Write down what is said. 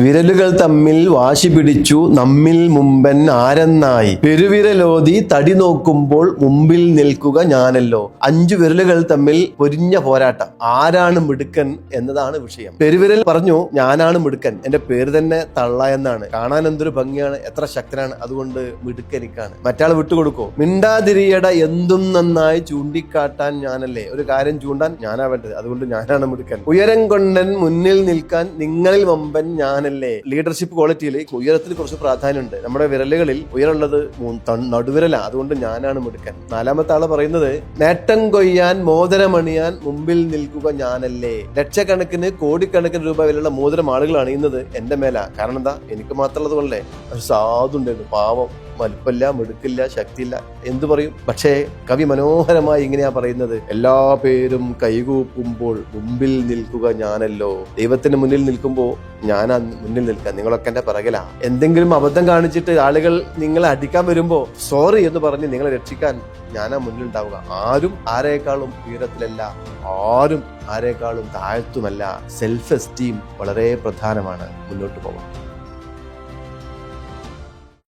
വിരലുകൾ തമ്മിൽ വാശി പിടിച്ചു നമ്മിൽ മുമ്പൻ ആരെന്നായി, പെരുവിരലോതി തടി നോക്കുമ്പോൾ മുമ്പിൽ നിൽക്കുക ഞാനല്ലോ. 5 വിരലുകൾ തമ്മിൽ പൊരിഞ്ഞ പോരാട്ടം. ആരാണ് മിടുക്കൻ എന്നതാണ് വിഷയം. പെരുവിരൽ പറഞ്ഞു ഞാനാണ് മിടുക്കൻ, എന്റെ പേര് തന്നെ തള്ള എന്നാണ്, കാണാൻ എന്തൊരു ഭംഗിയാണ്, എത്ര ശക്തനാണ്, അതുകൊണ്ട് മിടുക്കനിക്കാണ്. മറ്റാൾ വിട്ടുകൊടുക്കോ? മിണ്ടാതിരിയട, എന്തും നന്നായി ചൂണ്ടിക്കാട്ടാൻ ഞാനല്ലേ, ഒരു കാര്യം ചൂണ്ടാൻ ഞാനാ വേണ്ടത്, അതുകൊണ്ട് ഞാനാണ് മിടുക്കൻ. ഉയരം കൊണ്ടൻ മുന്നിൽ നിൽക്കാൻ നിങ്ങളിൽ വമ്പൻ ഞാനല്ലേ. ലീഡർഷിപ്പ് ക്വാളിറ്റിയിൽ ഉയരത്തിന് കുറച്ച് പ്രാധാന്യമുണ്ട്. നമ്മുടെ വിരലുകളിൽ ഉയരമുള്ളത് നടുവിരലാണ്, അതുകൊണ്ട് ഞാനാണ് മിടുക്കൻ. 4ാമത്തെ ആള് പറയുന്നത് നേട്ടം കൊയ്യാൻ മോതിരമണിയാൻ മുമ്പിൽ നിൽക്കുക ഞാനല്ലേ. ലക്ഷക്കണക്കിന് കോടിക്കണക്കിന് രൂപ വിലയുള്ള മോതിരം ആളുകൾ അണിയുന്നത് എന്റെ മേലാ. കാരണം എന്താ? എനിക്ക് മാത്രമുള്ളത് കൊണ്ടേ. സാധുണ്ടായിരുന്നു, പാവം, വലുപ്പമില്ല, മിടുക്കില്ല, ശക്തിയില്ല, എന്തു പറയും. പക്ഷേ കവി മനോഹരമായി ഇങ്ങനെയാ പറയുന്നത്, എല്ലാ പേരും കൈകൂപ്പുമ്പോൾ മുമ്പിൽ നിൽക്കുക ഞാനല്ലോ. ദൈവത്തിന് മുന്നിൽ നിൽക്കുമ്പോൾ ഞാനാ മുന്നിൽ നിൽക്കുക, നിങ്ങളൊക്കെ എന്റെ പിറകിലാ. എന്തെങ്കിലും അബദ്ധം കാണിച്ചിട്ട് ആളുകൾ നിങ്ങളെ അടിക്കാൻ വരുമ്പോ സോറി എന്ന് പറഞ്ഞ് നിങ്ങളെ രക്ഷിക്കാൻ ഞാനാ മുന്നിൽ ഉണ്ടാവുക. ആരും ആരേക്കാളും ഉയരത്തിലല്ല, ആരും ആരേക്കാളും താഴ്ത്തുമല്ല. സെൽഫ് എസ്റ്റീം വളരെ പ്രധാനമാണ്. മുന്നോട്ട് പോകാം.